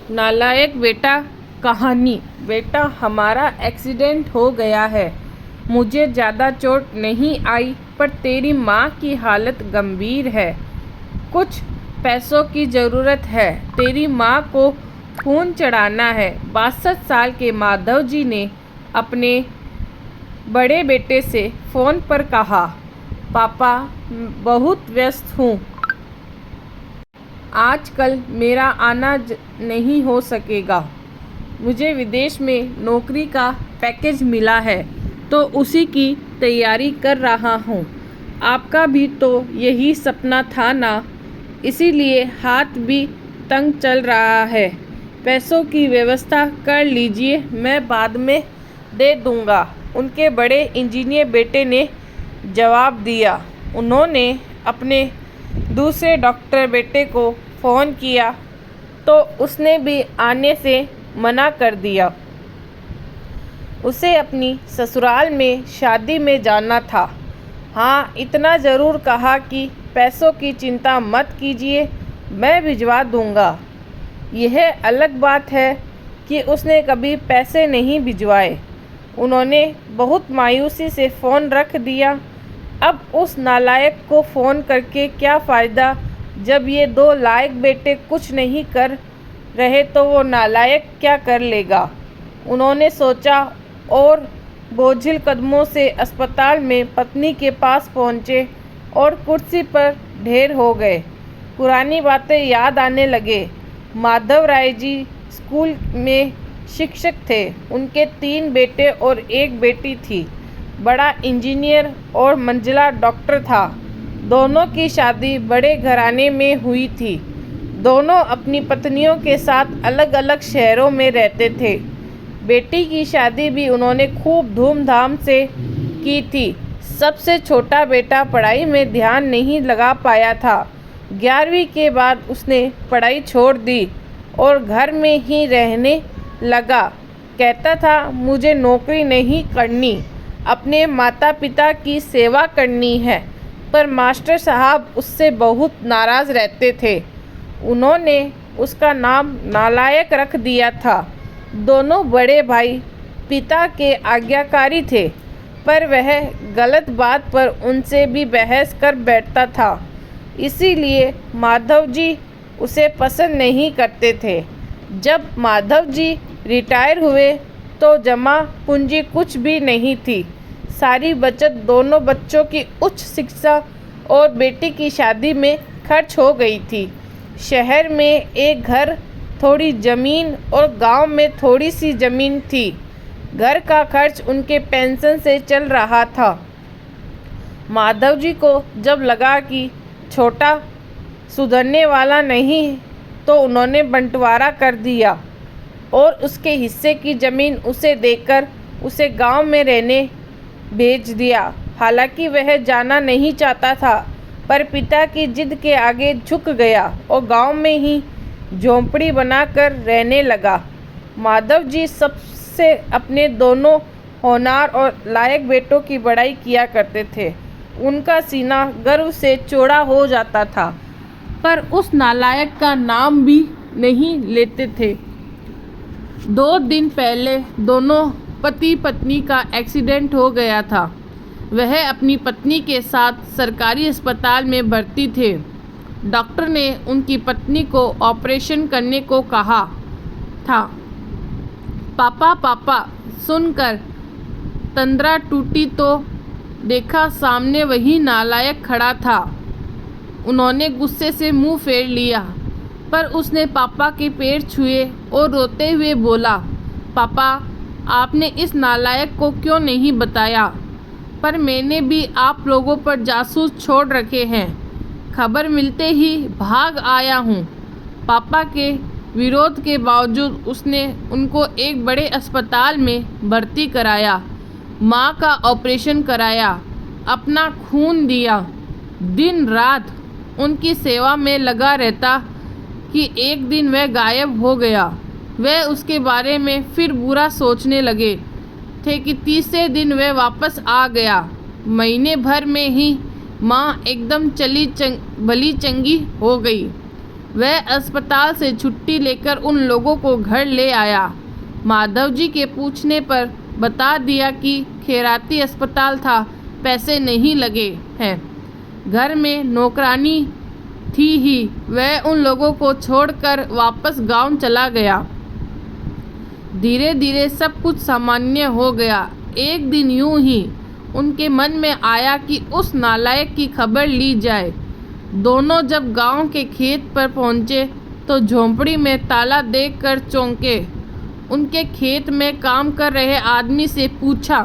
नालायक बेटा। कहानी। बेटा, हमारा एक्सीडेंट हो गया है। मुझे ज़्यादा चोट नहीं आई, पर तेरी माँ की हालत गंभीर है। कुछ पैसों की ज़रूरत है। तेरी माँ को खून चढ़ाना है। 62 साल के माधव जी ने अपने बड़े बेटे से फ़ोन पर कहा, पापा, बहुत व्यस्त हूँ। आजकल मेरा आना नहीं हो सकेगा। मुझे विदेश में नौकरी का पैकेज मिला है, तो उसी की तैयारी कर रहा हूँ। आपका भी तो यही सपना था ना, इसीलिए हाथ भी तंग चल रहा है। पैसों की व्यवस्था कर लीजिए, मैं बाद में दे दूँगा। उनके बड़े इंजीनियर बेटे ने जवाब दिया। उन्होंने अपने दूसरे डॉक्टर बेटे को फ़ोन किया, तो उसने भी आने से मना कर दिया। उसे अपनी ससुराल में शादी में जाना था। हाँ, इतना ज़रूर कहा कि पैसों की चिंता मत कीजिए, मैं भिजवा दूँगा। यह अलग बात है कि उसने कभी पैसे नहीं भिजवाए। उन्होंने बहुत मायूसी से फ़ोन रख दिया। अब उस नालायक को फ़ोन करके क्या फ़ायदा, जब ये दो लायक बेटे कुछ नहीं कर रहे तो वो नालायक क्या कर लेगा। उन्होंने सोचा और बोझिल कदमों से अस्पताल में पत्नी के पास पहुँचे और कुर्सी पर ढेर हो गए। पुरानी बातें याद आने लगे। माधव राय जी स्कूल में शिक्षक थे। उनके 3 बेटे और 1 बेटी थी। बड़ा इंजीनियर और मंझला डॉक्टर था। दोनों की शादी बड़े घराने में हुई थी। दोनों अपनी पत्नियों के साथ अलग अलग शहरों में रहते थे। बेटी की शादी भी उन्होंने खूब धूमधाम से की थी। सबसे छोटा बेटा पढ़ाई में ध्यान नहीं लगा पाया था। 11वीं के बाद उसने पढ़ाई छोड़ दी और घर में ही रहने लगा। कहता था, मुझे नौकरी नहीं करनी, अपने माता पिता की सेवा करनी है। पर मास्टर साहब उससे बहुत नाराज़ रहते थे। उन्होंने उसका नाम नालायक रख दिया था। दोनों बड़े भाई पिता के आज्ञाकारी थे, पर वह गलत बात पर उनसे भी बहस कर बैठता था। इसीलिए माधव जी उसे पसंद नहीं करते थे। जब माधव जी रिटायर हुए तो जमा पूंजी कुछ भी नहीं थी। सारी बचत दोनों बच्चों की उच्च शिक्षा और बेटी की शादी में खर्च हो गई थी। शहर में एक घर, थोड़ी ज़मीन और गांव में थोड़ी सी ज़मीन थी। घर का खर्च उनके पेंशन से चल रहा था। माधव जी को जब लगा कि छोटा सुधरने वाला नहीं, तो उन्होंने बंटवारा कर दिया और उसके हिस्से की ज़मीन उसे देकर उसे गांव में रहने भेज दिया। हालांकि वह जाना नहीं चाहता था, पर पिता की जिद के आगे झुक गया और गांव में ही झोंपड़ी बनाकर रहने लगा। माधव जी सबसे अपने दोनों होनहार और लायक बेटों की बड़ाई किया करते थे। उनका सीना गर्व से चौड़ा हो जाता था, पर उस नालायक का नाम भी नहीं लेते थे। 2 दिन पहले दोनों पति पत्नी का एक्सीडेंट हो गया था। वह अपनी पत्नी के साथ सरकारी अस्पताल में भर्ती थे। डॉक्टर ने उनकी पत्नी को ऑपरेशन करने को कहा था। पापा पापा सुनकर तंद्रा टूटी तो देखा सामने वही नालायक खड़ा था। उन्होंने गुस्से से मुंह फेर लिया, पर उसने पापा के पैर छुए और रोते हुए बोला, पापा, आपने इस नालायक को क्यों नहीं बताया? पर मैंने भी आप लोगों पर जासूस छोड़ रखे हैं। खबर मिलते ही भाग आया हूँ। पापा के विरोध के बावजूद उसने उनको एक बड़े अस्पताल में भर्ती कराया। माँ का ऑपरेशन कराया, अपना खून दिया, दिन रात उनकी सेवा में लगा रहता कि एक दिन वह गायब हो गया। वह उसके बारे में फिर बुरा सोचने लगे थे कि तीसरे दिन वह वापस आ गया। महीने भर में ही माँ एकदम भली चंगी हो गई। वह अस्पताल से छुट्टी लेकर उन लोगों को घर ले आया। माधव जी के पूछने पर बता दिया कि खैराती अस्पताल था, पैसे नहीं लगे हैं। घर में नौकरानी थी ही। वह उन लोगों को छोड़कर वापस गांव चला गया। धीरे धीरे सब कुछ सामान्य हो गया। एक दिन यूं ही उनके मन में आया कि उस नालायक की खबर ली जाए। दोनों जब गांव के खेत पर पहुंचे तो झोंपड़ी में ताला देखकर चौंके। उनके खेत में काम कर रहे आदमी से पूछा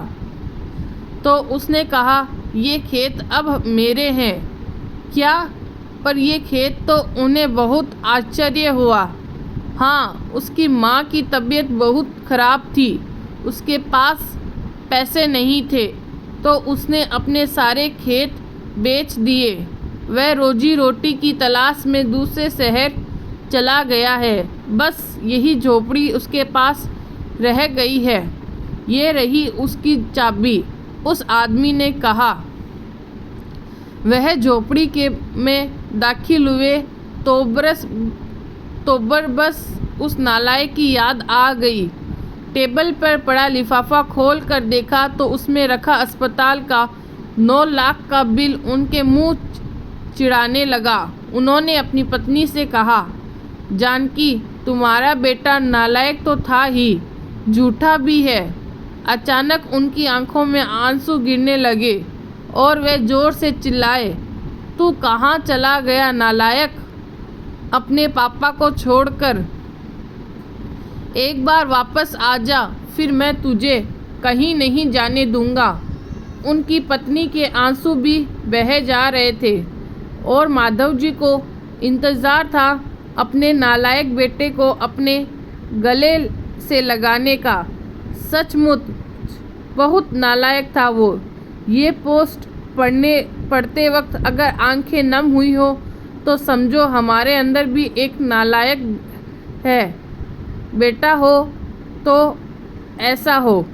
तो उसने कहा, ये खेत अब मेरे हैं क्या? पर ये खेत तो उन्हें बहुत आश्चर्य हुआ। हाँ, उसकी माँ की तबीयत बहुत खराब थी, उसके पास पैसे नहीं थे तो उसने अपने सारे खेत बेच दिए। वह रोजी रोटी की तलाश में दूसरे शहर चला गया है। बस यही झोपड़ी उसके पास रह गई है। ये रही उसकी चाबी, उस आदमी ने कहा। वह झोपड़ी के में दाखिल हुए तो बस उस नालायक की याद आ गई। टेबल पर पड़ा लिफाफा खोल कर देखा तो उसमें रखा अस्पताल का 9 लाख का बिल उनके मुंह चिढ़ाने लगा। उन्होंने अपनी पत्नी से कहा, जानकी, तुम्हारा बेटा नालायक तो था ही, झूठा भी है। अचानक उनकी आंखों में आंसू गिरने लगे और वे जोर से चिल्लाए, तू कहाँ चला गया नालायक, अपने पापा को छोड़कर? एक बार वापस आ जा, फिर मैं तुझे कहीं नहीं जाने दूंगा। उनकी पत्नी के आंसू भी बह जा रहे थे और माधव जी को इंतज़ार था अपने नालायक बेटे को अपने गले से लगाने का। सचमुच बहुत नालायक था वो। ये पोस्ट पढ़ते वक्त अगर आंखें नम हुई हो तो समझो हमारे अंदर भी एक नालायक है। बेटा हो तो ऐसा हो।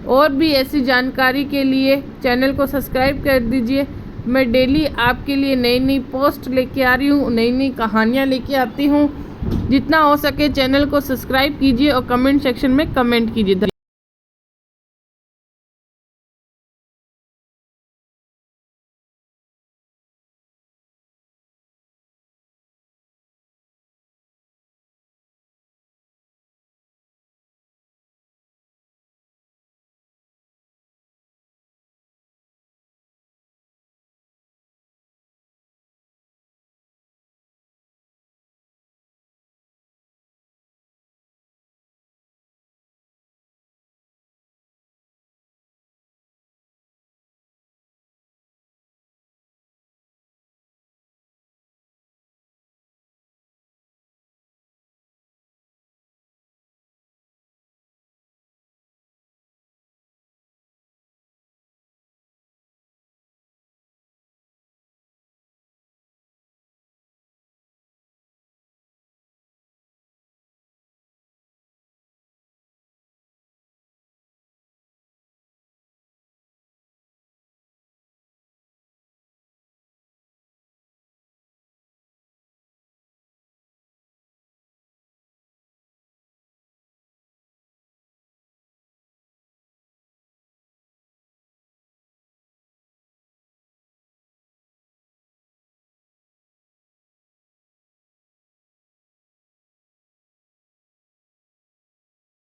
और भी ऐसी जानकारी के लिए चैनल को सब्सक्राइब कर दीजिए। मैं डेली आपके लिए नई नई पोस्ट लेके आ रही हूँ, नई नई कहानियाँ लेके आती हूँ। जितना हो सके चैनल को सब्सक्राइब कीजिए और कमेंट सेक्शन में कमेंट कीजिए।